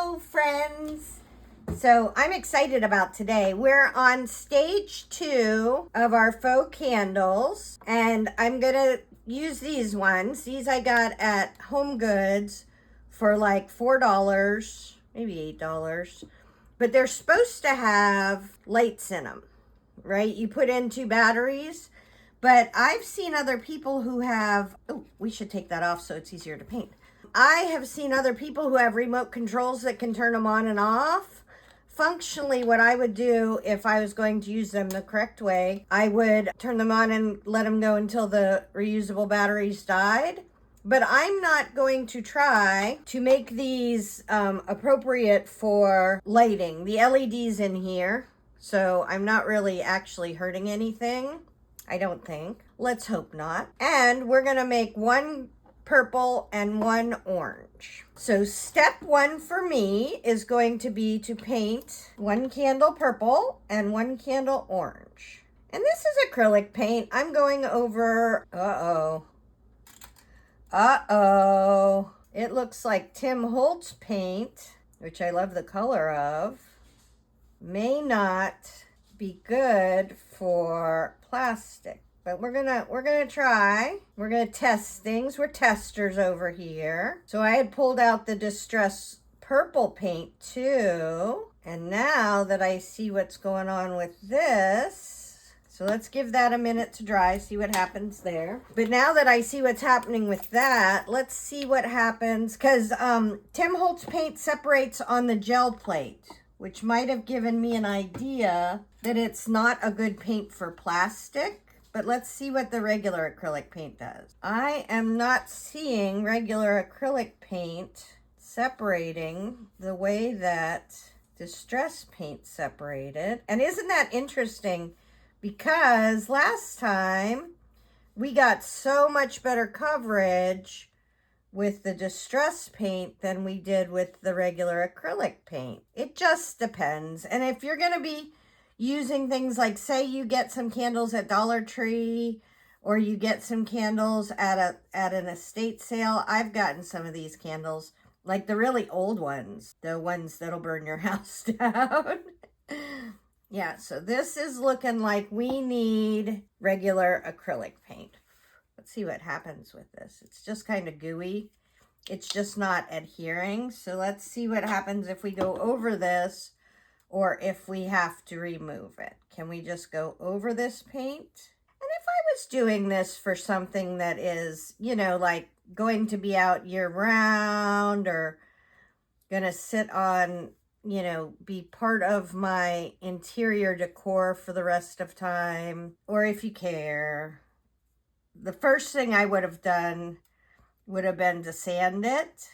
Hello, friends. So I'm excited about today. We're on stage 2 of our faux candles, and I'm gonna use these ones. These I got at Home Goods for like $4, maybe $8, but they're supposed to have lights in them, right? You put in 2 batteries, but I've seen other people who have, oh, we should take that off so it's easier to paint. I have seen other people who have remote controls that can turn them on and off. Functionally, what I would do if I was going to use them the correct way, I would turn them on and let them go until the reusable batteries died. But I'm not going to try to make these appropriate for lighting. The LED's in here, so I'm not really actually hurting anything. I don't think. Let's hope not. And we're gonna make one purple and one orange. So step 1 for me is going to be to paint 1 candle purple and 1 candle orange. And this is acrylic paint. I'm going over, it looks like Tim Holtz paint, which I love the color of. May not be good for plastic, but we're gonna try. We're gonna test things. We're testers over here. So I had pulled out the Distress purple paint too, and now that I see what's going on with this, so let's give that a minute to dry, see what happens there. But now that I see what's happening with that, let's see what happens, because Tim Holtz paint separates on the gel plate, which might have given me an idea that it's not a good paint for plastic. But let's see what the regular acrylic paint does. I am not seeing regular acrylic paint separating the way that Distress paint separated. And isn't that interesting? Because last time we got so much better coverage with the Distress paint than we did with the regular acrylic paint. It just depends. And if you're going to be using things like, say you get some candles at Dollar Tree, or you get some candles at an estate sale. I've gotten some of these candles, like the really old ones, the ones that'll burn your house down. Yeah, so this is looking like we need regular acrylic paint. Let's see what happens with this. It's just kind of gooey. It's just not adhering. So let's see what happens if we go over this, or if we have to remove it. Can we just go over this paint? And if I was doing this for something that is, you know, like going to be out year round, or gonna sit on, you know, be part of my interior decor for the rest of time, or if you care, the first thing I would have done would have been to sand it,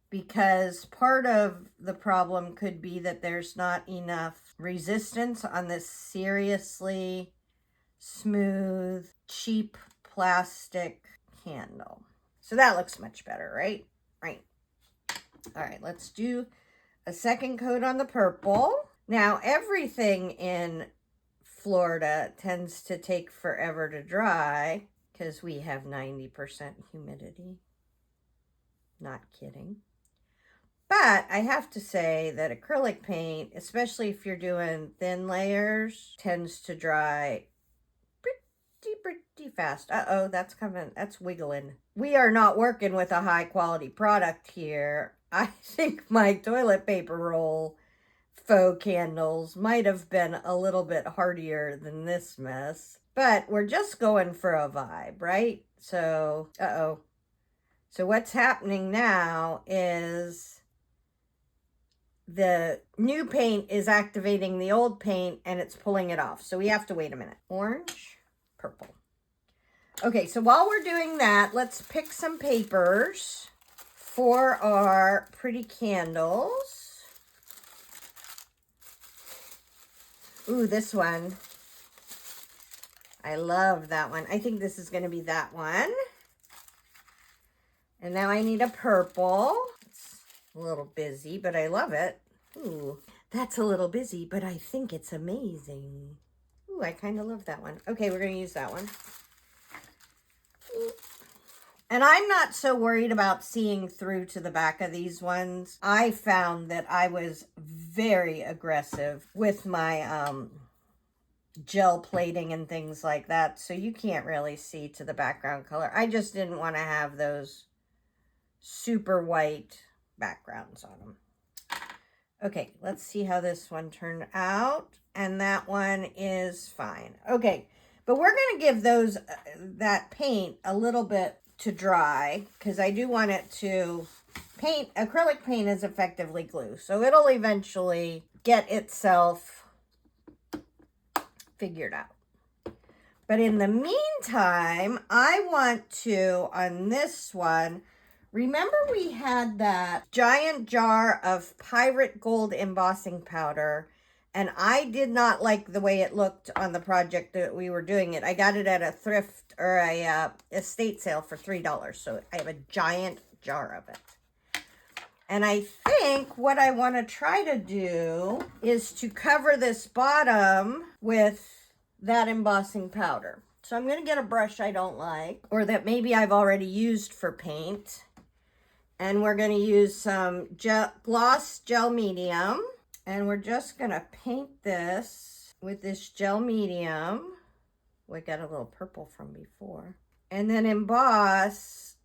because part of the problem could be that there's not enough resistance on this seriously smooth, cheap plastic candle. So that looks much better, right? Right. All right, let's do a second coat on the purple. Now, everything in Florida tends to take forever to dry because we have 90% humidity. Not kidding. But I have to say that acrylic paint, especially if you're doing thin layers, tends to dry pretty fast. Uh-oh, that's coming. That's wiggling. We are not working with a high quality product here. I think my toilet paper roll faux candles might have been a little bit hardier than this mess. But we're just going for a vibe, right? So, uh-oh. So what's happening now is the new paint is activating the old paint and it's pulling it off. So we have to wait a minute. Orange, purple. Okay, so while we're doing that, let's pick some papers for our pretty candles. Ooh, this one. I love that one. I think this is going to be that one. And now I need a purple. It's a little busy, but I love it. Ooh, that's a little busy, but I think it's amazing. Ooh, I kind of love that one. Okay, we're going to use that one. And I'm not so worried about seeing through to the back of these ones. I found that I was very aggressive with my gel plating and things like that, so you can't really see to the background color. I just didn't want to have those super white backgrounds on them. Okay, let's see how this one turned out. And that one is fine. Okay, but we're going to give those that paint a little bit to dry, because I do want it to paint. Acrylic paint is effectively glue, so it'll eventually get itself figured out. But in the meantime, I want to, on this one, remember we had that giant jar of Pirate Gold embossing powder, and I did not like the way it looked on the project that we were doing it. I got it at a thrift or a estate sale for $3, so I have a giant jar of it. And I think what I want to try to do is to cover this bottom with that embossing powder. So I'm going to get a brush I don't like, or that maybe I've already used for paint. And we're going to use some gloss gel medium. And we're just going to paint this with this gel medium. We got a little purple from before. And then emboss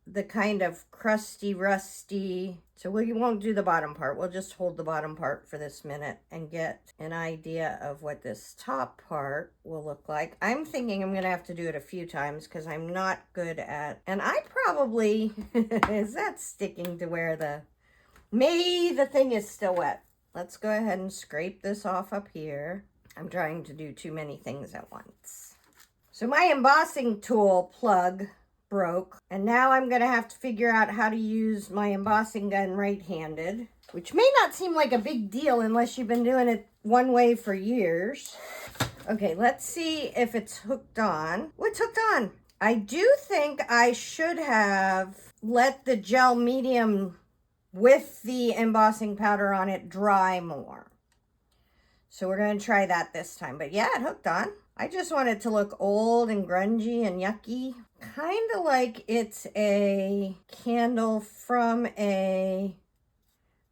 the kind of crusty, rusty. So we won't do the bottom part. We'll just hold the bottom part for this minute and get an idea of what this top part will look like. I'm thinking I'm going to have to do it a few times because I'm not good at, and I probably, is that sticking to where the, maybe the thing is still wet. Let's go ahead and scrape this off up here. I'm trying to do too many things at once. So my embossing tool plug broke, and now I'm going to have to figure out how to use my embossing gun right-handed, which may not seem like a big deal unless you've been doing it one way for years. Okay, let's see if it's hooked on. Oh, it's hooked on. I do think I should have let the gel medium with the embossing powder on it dry more. So we're going to try that this time. But yeah, it hooked on. I just want it to look old and grungy and yucky. Kind of like it's a candle from a,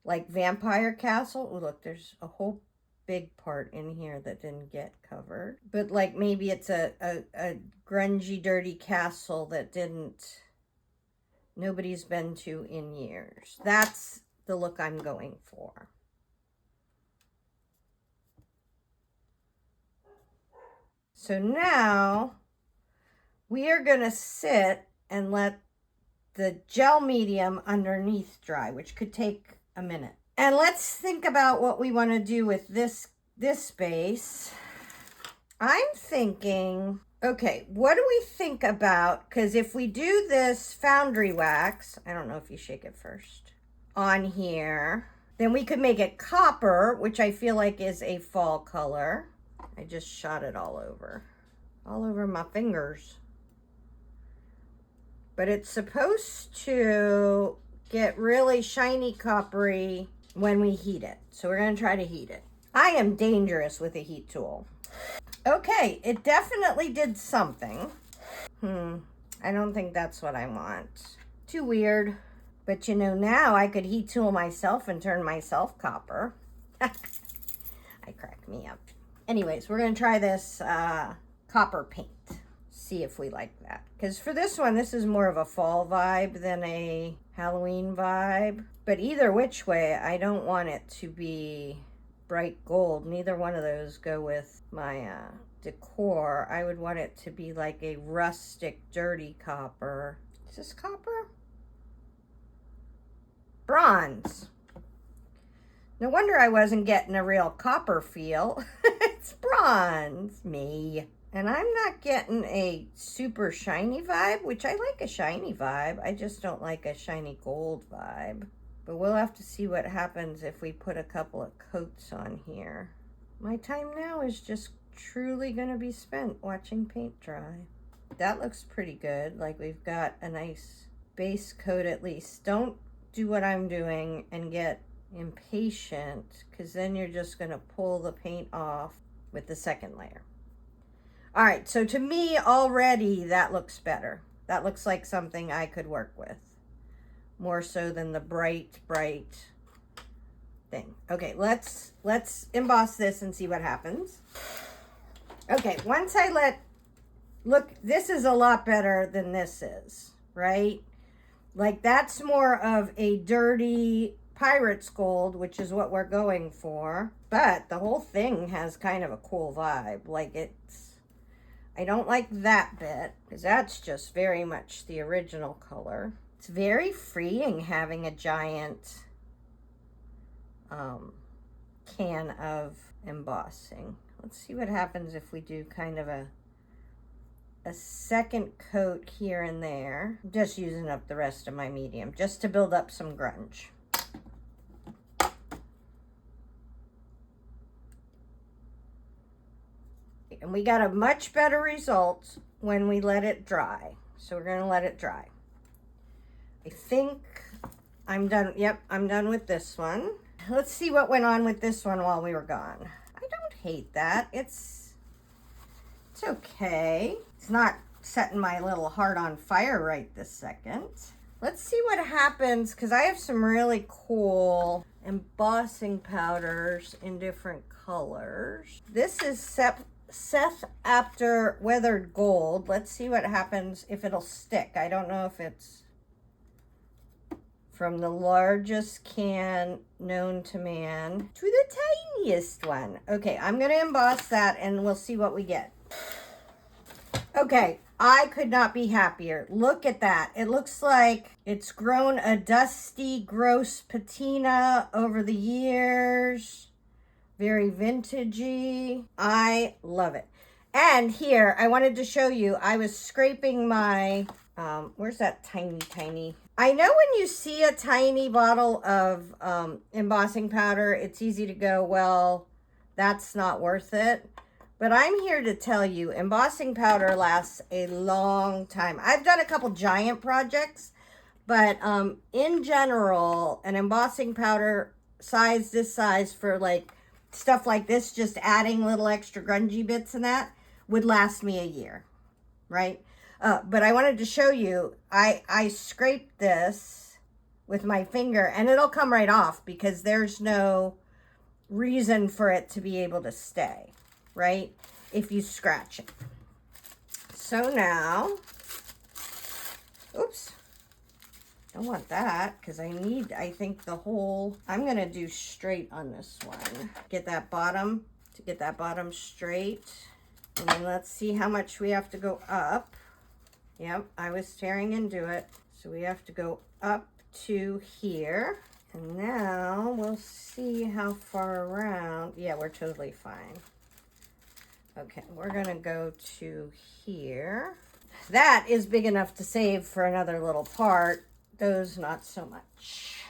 like, vampire castle. Oh, look, there's a whole big part in here that didn't get covered. But like maybe it's a grungy, dirty castle that nobody's been to in years. That's the look I'm going for. So now we are going to sit and let the gel medium underneath dry, which could take a minute. And let's think about what we want to do with this base. I'm thinking, okay, what do we think about, because if we do this foundry wax, I don't know if you shake it first, on here, then we could make it copper, which I feel like is a fall color. I just shot it all over my fingers. But it's supposed to get really shiny coppery when we heat it. So we're going to try to heat it. I am dangerous with a heat tool. Okay, it definitely did something. I don't think that's what I want. Too weird. But you know, now I could heat tool myself and turn myself copper. I cracked me up. Anyways, we're going to try this copper paint. See if we like that. Because for this one, this is more of a fall vibe than a Halloween vibe. But either which way, I don't want it to be bright gold. Neither one of those go with my decor. I would want it to be like a rustic, dirty copper. Is this copper? Bronze. No wonder I wasn't getting a real copper feel. It's bronze. Me. And I'm not getting a super shiny vibe, which I like a shiny vibe. I just don't like a shiny gold vibe. But we'll have to see what happens if we put a couple of coats on here. My time now is just truly going to be spent watching paint dry. That looks pretty good. Like we've got a nice base coat at least. Don't do what I'm doing and get impatient, because then you're just going to pull the paint off with the second layer. All right, so to me already that looks better. That looks like something I could work with. More so than the bright thing. Okay, let's emboss this and see what happens. Okay, once I look, this is a lot better than this is, right? Like that's more of a dirty pirate's gold, which is what we're going for. But the whole thing has kind of a cool vibe. Like I don't like that bit because that's just very much the original color. It's very freeing having a giant can of embossing. Let's see what happens if we do kind of a second coat here and there. I'm just using up the rest of my medium just to build up some grunge. And we got a much better result when we let it dry. So we're going to let it dry. I think I'm done. Yep, I'm done with this one. Let's see what went on with this one while we were gone. I don't hate that. It's okay. It's not setting my little heart on fire right this second. Let's see what happens because I have some really cool embossing powders in different colors. This is Seth After Weathered Gold. Let's see what happens if it'll stick. I don't know if it's from the largest can known to man to the tiniest one. Okay, I'm going to emboss that and we'll see what we get. Okay, I could not be happier. Look at that. It looks like it's grown a dusty, gross patina over the years. Very vintagey. I love it. And here, I wanted to show you, I was scraping my, where's that tiny? I know when you see a tiny bottle of embossing powder, it's easy to go, well, that's not worth it. But I'm here to tell you, embossing powder lasts a long time. I've done a couple giant projects, but in general, an embossing powder size, this size for like stuff like this, just adding little extra grungy bits in that, would last me a year, right? But I wanted to show you, I scraped this with my finger and it'll come right off because there's no reason for it to be able to stay, right? If you scratch it. So now, oops, don't want that because I think the whole, I'm going to do straight on this one. Get that bottom straight. And then let's see how much we have to go up. Yep, I was staring into it. So we have to go up to here. And now we'll see how far around. Yeah, we're totally fine. Okay, we're gonna go to here. That is big enough to save for another little part. Those not so much.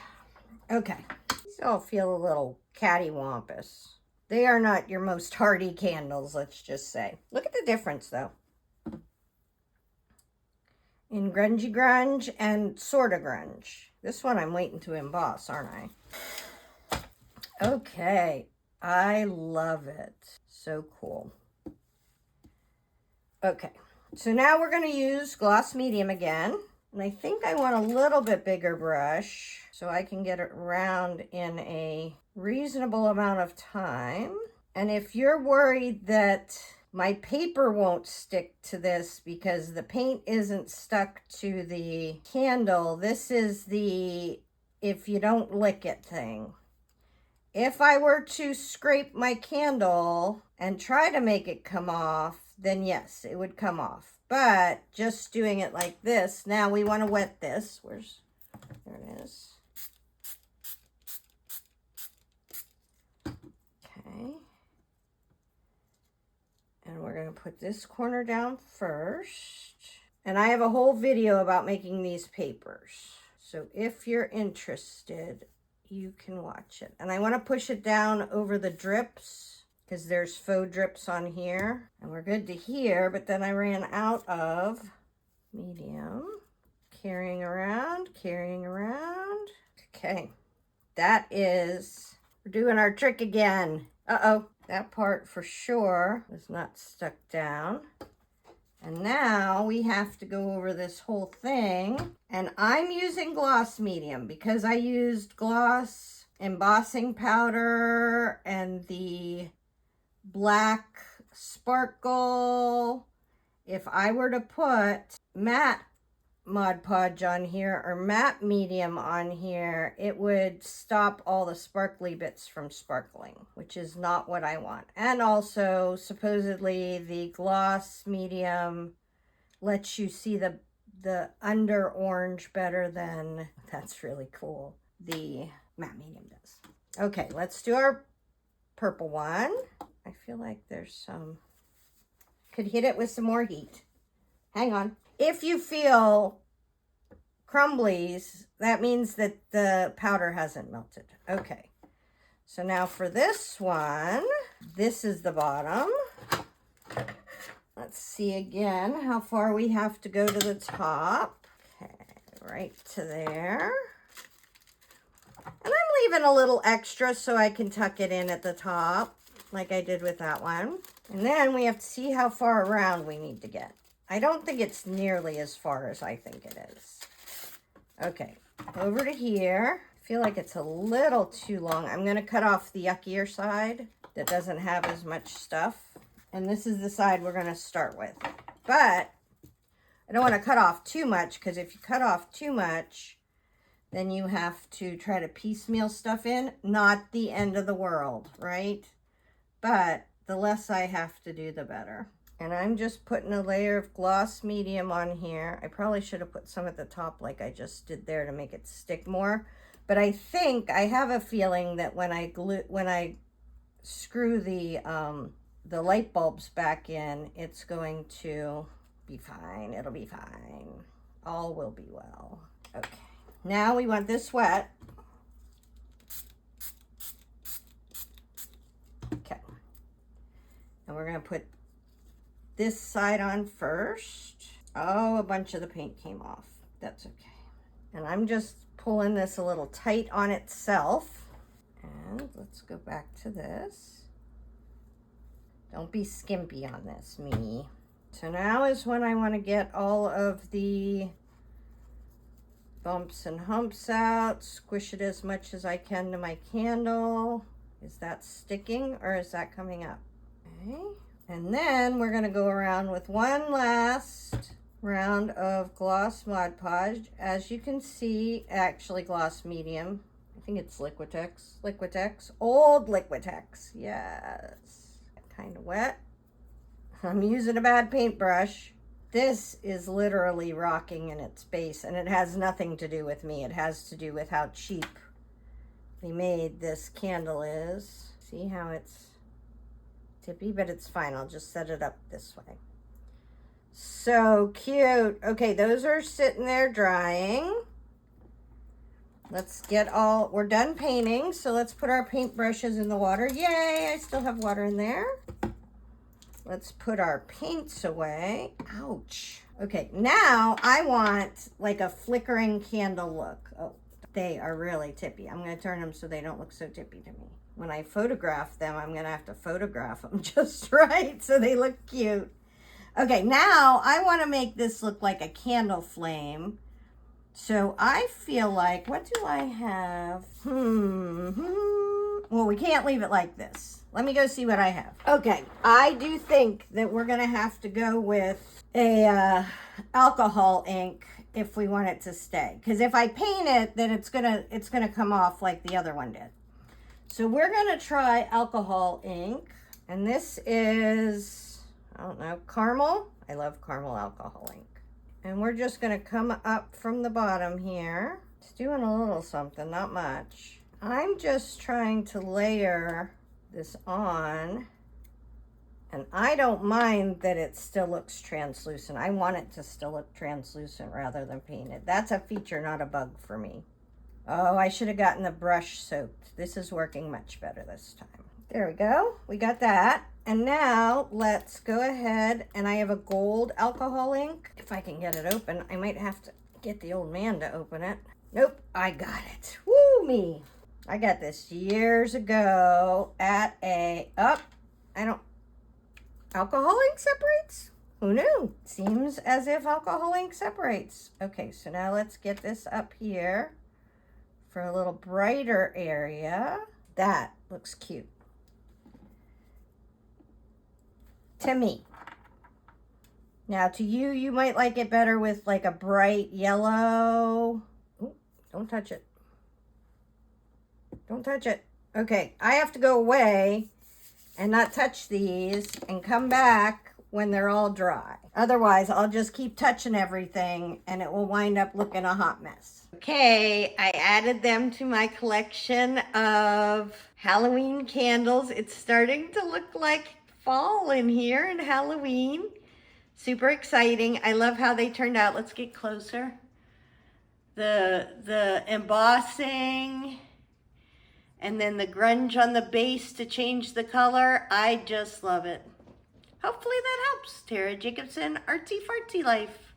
Okay, these all feel a little cattywampus. They are not your most hardy candles, let's just say. Look at the difference though. In grungy grunge and sorta grunge. This one I'm waiting to emboss, aren't I? Okay, I love it. So cool. Okay, so now we're going to use gloss medium again. And I think I want a little bit bigger brush so I can get it around in a reasonable amount of time. And if you're worried that my paper won't stick to this because the paint isn't stuck to the candle, this is the if you don't lick it thing. If I were to scrape my candle and try to make it come off, then yes, it would come off. But just doing it like this, now we want to wet this. There it is. Okay. And we're going to put this corner down first. And I have a whole video about making these papers. So if you're interested, you can watch it. And I want to push it down over the drips because there's faux drips on here. And we're good to here, but then I ran out of medium. Carrying around. Okay, we're doing our trick again. Uh-oh, that part for sure was not stuck down. And now we have to go over this whole thing. And I'm using gloss medium because I used gloss embossing powder and the black sparkle. If I were to put matte Mod Podge on here or matte medium on here, it would stop all the sparkly bits from sparkling, which is not what I want. And also, supposedly, the gloss medium lets you see the under orange better than, that's really cool, the matte medium does. Okay, let's do our purple one. I feel like there's some, could hit it with some more heat. Hang on. If you feel crumblies, that means that the powder hasn't melted. Okay, so now for this one, this is the bottom. Let's see again how far we have to go to the top. Okay, right to there. And I'm leaving a little extra so I can tuck it in at the top, like I did with that one. And then we have to see how far around we need to get. I don't think it's nearly as far as I think it is. Okay, over to here. I feel like it's a little too long. I'm going to cut off the yuckier side that doesn't have as much stuff. And this is the side we're going to start with. But I don't want to cut off too much, because if you cut off too much, then you have to try to piecemeal stuff in. Not the end of the world, right? But the less I have to do, the better. And I'm just putting a layer of gloss medium on here. I probably should have put some at the top like I just did there to make it stick more. But I think, I have a feeling that when I screw the light bulbs back in, it's going to be fine. It'll be fine. All will be well. Okay. Now we want this wet. Okay. And we're going to put this side on first. Oh, a bunch of the paint came off. That's okay. And I'm just pulling this a little tight on itself. And let's go back to this. Don't be skimpy on this, me. So now is when I want to get all of the bumps and humps out. Squish it as much as I can to my candle. Is that sticking or is that coming up? Okay. And then we're going to go around with one last round of gloss Mod Podge. As you can see, actually gloss medium. I think it's Liquitex, old Liquitex, yes. Kind of wet. I'm using a bad paintbrush. This is literally rocking in its base, and it has nothing to do with me. It has to do with how cheap they made this candle is. See how it's tippy, but it's fine. I'll just set it up this way. So cute. Okay, those are sitting there drying. Let's get all, we're done painting, so let's put our paintbrushes in the water. Yay, I still have water in there. Let's put our paints away. Ouch. Okay, now I want like a flickering candle look. Oh, they are really tippy. I'm going to turn them so they don't look so tippy to me. When I photograph them, I'm going to have to photograph them just right so they look cute. Okay, now I want to make this look like a candle flame. So I feel like, what do I have? Well, we can't leave it like this. Let me go see what I have. Okay, I do think that we're going to have to go with a alcohol ink if we want it to stay. Because if I paint it, then it's gonna come off like the other one did. So we're going to try alcohol ink. And this is, I don't know, caramel. I love caramel alcohol ink. And we're just going to come up from the bottom here. It's doing a little something, not much. I'm just trying to layer this on. And I don't mind that it still looks translucent. I want it to still look translucent rather than painted. That's a feature, not a bug for me. Oh, I should have gotten the brush soaked. This is working much better this time. There we go. We got that. And now let's go ahead, and I have a gold alcohol ink. If I can get it open, I might have to get the old man to open it. Nope, I got it. Woo me. I got this years ago at a, alcohol ink separates? Who knew? Seems as if alcohol ink separates. Okay, so now let's get this up here for a little brighter area. That looks cute. To me. Now to you, you might like it better with like a bright yellow. Ooh, don't touch it. Don't touch it. Okay, I have to go away and not touch these and come back when they're all dry. Otherwise, I'll just keep touching everything and it will wind up looking a hot mess. Okay, I added them to my collection of Halloween candles. It's starting to look like fall in here and Halloween. Super exciting. I love how they turned out. Let's get closer. The embossing and then the grunge on the base to change the color. I just love it. Hopefully that helps. Tara Jacobson, Artsy Fartsy Life.